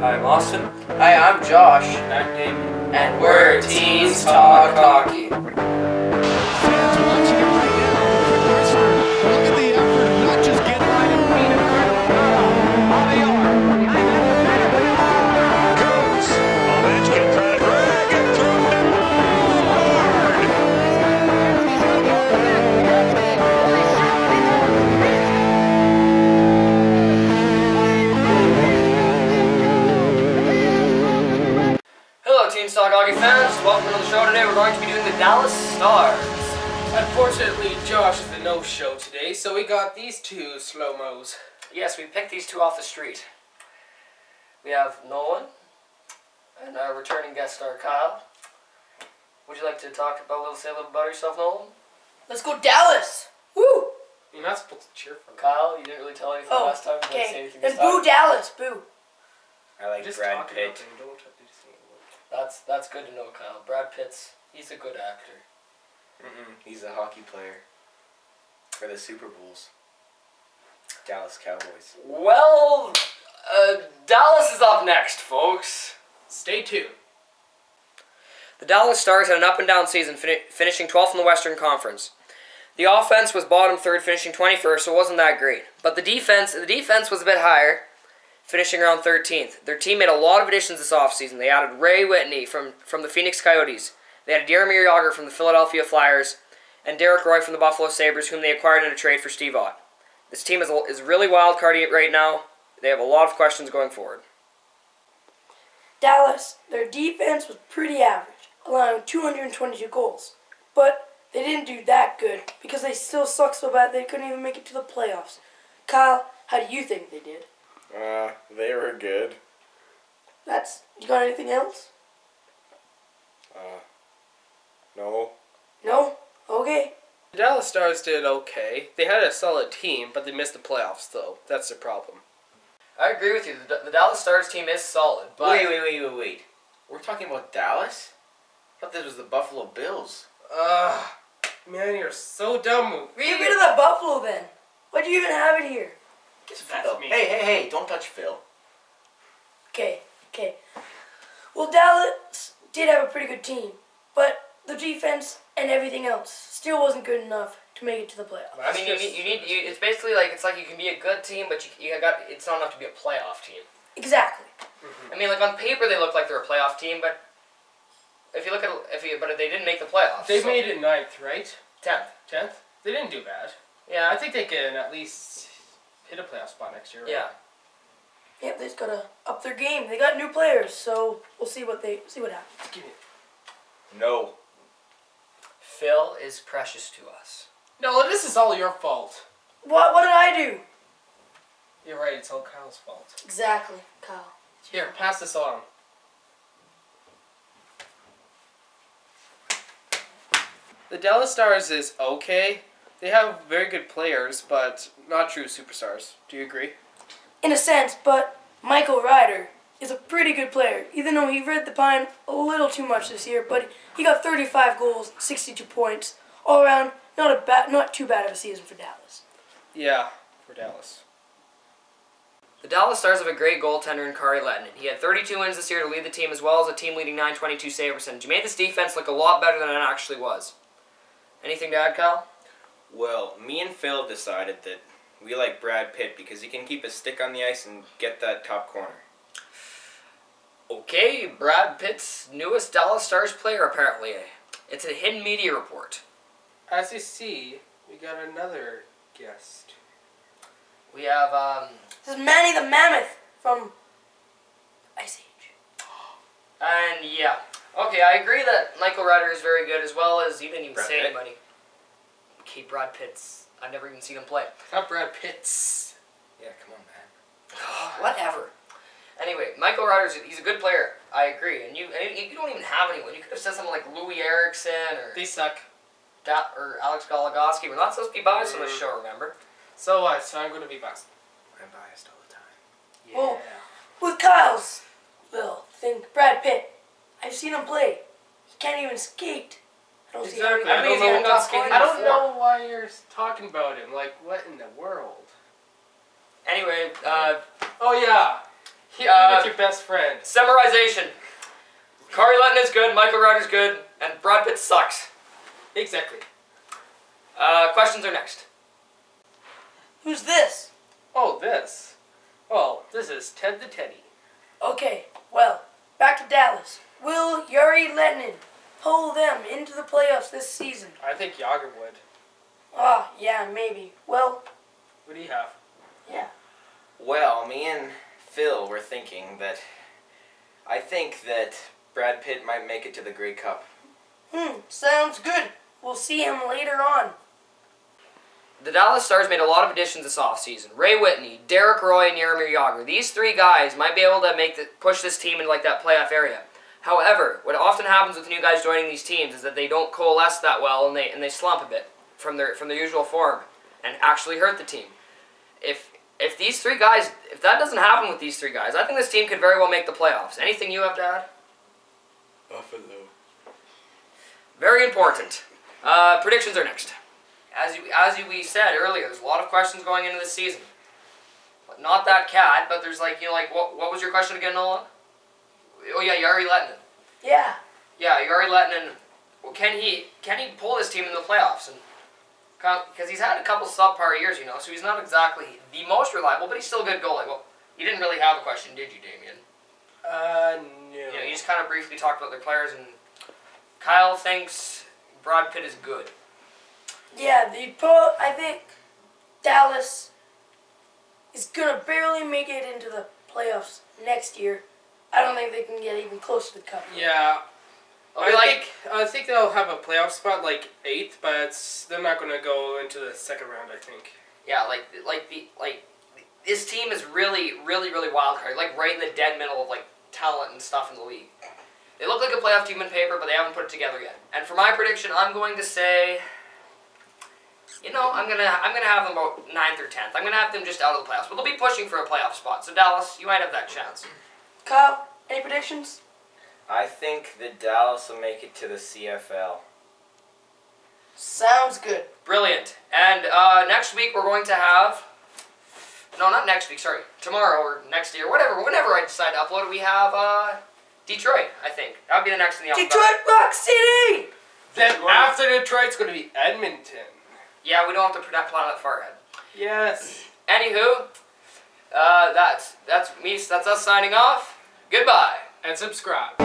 I'm Austin. Hi, I'm Josh. I'm David. And we're Teens Talk Hockey. Fans watching it right now. Quick whisper. Look at the effort of not just getting right in feet of on the arm. Behind that goes. Ovechkin trying to drag it through Hello, TeensTalk Hockey fans. Welcome to the show today. We're going to be doing the Dallas Stars. Unfortunately, Josh is the no-show today, so we got these two slow-mos. Yes, we picked these two off the street. We have Nolan and our returning guest star, Kyle. Would you like to say a little about yourself, Nolan? Let's go Dallas! Woo! You're not supposed to cheer for them. Kyle, you didn't really tell anything last time. You didn't say anything Then this time. boo Dallas, boo. I like Just Brad talk about Pitt. them, don't have to say a word. That's good to know, Kyle. Brad Pitt's, he's a good actor. He's a hockey player for the Super Bowls. Dallas Cowboys. Well, Dallas is up next, folks. Stay tuned. The Dallas Stars had an up-and-down season, finishing 12th in the Western Conference. The offense was bottom third, finishing 21st, so it wasn't that great. But the defense was a bit higher, finishing around 13th. Their team made a lot of additions this offseason. They added Ray Whitney from the Phoenix Coyotes. They added Jaromir Jagr from the Philadelphia Flyers, and Derek Roy from the Buffalo Sabres, whom they acquired in a trade for Steve Ott. This team is really wild-cardy right now. They have a lot of questions going forward. Dallas, their defense was pretty average, allowing 222 goals. But they didn't do that good because they still suck so bad they couldn't even make it to the playoffs. Kyle, how do you think they did? They were good. You got anything else? No. No? Okay. The Dallas Stars did okay. They had a solid team, but they missed the playoffs, though. That's the problem. I agree with you. The Dallas Stars team is solid, but... Wait. We're talking about Dallas? I thought this was the Buffalo Bills. Man, you're so dumb. Get rid of that Buffalo then. Why do you even have it here? That's me. Hey, don't touch Phil. Okay. Well, Dallas did have a pretty good team, but the defense and everything else still wasn't good enough to make it to the playoffs. I mean, it's basically like you can be a good team, but it's not enough to be a playoff team. Exactly. I mean, like on paper they look like they're a playoff team, but if they didn't make the playoffs. They made it 9th, right? 10th. 10th? They didn't do bad. Yeah, I think they can at least hit a playoff spot next year, right? Yeah. Yeah, they just gotta up their game. They got new players, so we'll see what happens. Give me No. Phil is precious to us. No, this is all your fault. What did I do? You're right, it's all Kyle's fault. Exactly, Kyle. Here, pass this on. The Dallas Stars is okay. They have very good players, but not true superstars. Do you agree? In a sense, but Michael Ryder is a pretty good player, even though he read the pine a little too much this year, but he got 35 goals, 62 points. All around, not too bad of a season for Dallas. Yeah, for Dallas. The Dallas Stars have a great goaltender in Kari Lehtonen. He had 32 wins this year to lead the team, as well as a team-leading .922 save percentage. He made this defense look a lot better than it actually was. Anything to add, Kyle? Well, me and Phil decided that we like Brad Pitt because he can keep his stick on the ice and get that top corner. Okay, Brad Pitt's newest Dallas Stars player, apparently. It's a hidden media report. As you see, we got another guest. We have, This is Manny the Mammoth from Ice Age. and yeah. Okay, I agree that Michael Ryder is very good, as well as, he didn't even Brad say Pitt. anybody. Okay, Brad Pitt's, I've never even seen him play. Not Brad Pitt's. Yeah, come on, man. Whatever. Anyway, Michael Ryder, he's a good player. I agree. And you don't even have anyone. You could have said someone like Louis Eriksson or They suck. or Alex Goligoski. We're not supposed to be biased on this show, remember? So what? So I'm going to be biased. I'm biased all the time. Yeah. Well, with Kyle's thing, Brad Pitt, I've seen him play. He can't even skate. I don't see how Exactly. he I mean, he's goes even on got top skating line. I don't before. know why you're talking about him. Like, what in the world? Anyway, Oh, yeah. Yeah, with your best friend. summarization. Kari Lehtonen is good, Michael Ryder's good, and Brad Pitt sucks. Exactly. Questions are next. Who's this? Oh, this. Well, this is Ted the Teddy. Okay, well, back to Dallas. Will Kari Lehtonen pull them into the playoffs this season? I think Yager would. Ah, yeah, maybe. Well, What do you have? yeah. Well, me and Phil were thinking that I think that Brad Pitt might make it to the Grey Cup. Sounds good. We'll see him later on. The Dallas Stars made a lot of additions this offseason. Ray Whitney, Derek Roy, and Jaromir Jagr. These three guys might be able to push this team into like that playoff area. However, what often happens with new guys joining these teams is that they don't coalesce that well and they slump a bit from their usual form and actually hurt the team. If these three guys, if that doesn't happen with these three guys, I think this team could very well make the playoffs. Anything you have to add? Buffalo. Very important. Predictions are next. As we said earlier, there's a lot of questions going into this season. But not that cat, but there's what was your question again, Nolan? Oh yeah, Kari Lehtonen. Yeah. Yeah, Kari Lehtonen. Well, can he pull this team in the playoffs? And because he's had a couple subpar years, so he's not exactly the most reliable, but he's still a good goalie. Well, you didn't really have a question, did you, Damien? No. Yeah, you just kind of briefly talked about their players, and Kyle thinks Brad Pitt is good. Yeah, I think Dallas is going to barely make it into the playoffs next year. I don't think they can get even close to the cup. Yeah. I I think they'll have a playoff spot like 8th, but they're not going to go into the second round, I think. Yeah, this team is really, really, really wild card. Like right in the dead middle of talent and stuff in the league. They look like a playoff team on paper, but they haven't put it together yet. And for my prediction, I'm going to say, I'm gonna have them about 9th or 10th. I'm gonna have them just out of the playoffs, but they'll be pushing for a playoff spot. So Dallas, you might have that chance. Kyle, any predictions? I think that Dallas will make it to the CFL. Sounds good. Brilliant. And next week we're going to have, no, not next week, sorry, tomorrow or next year, whenever I decide to upload it, we have Detroit, I think. That would be the next in the alphabet. Detroit Rock City! Then after Detroit, it's going to be Edmonton. Yeah, we don't have to plan that far ahead. Yes. Anywho, that's us signing off. Goodbye. And subscribe.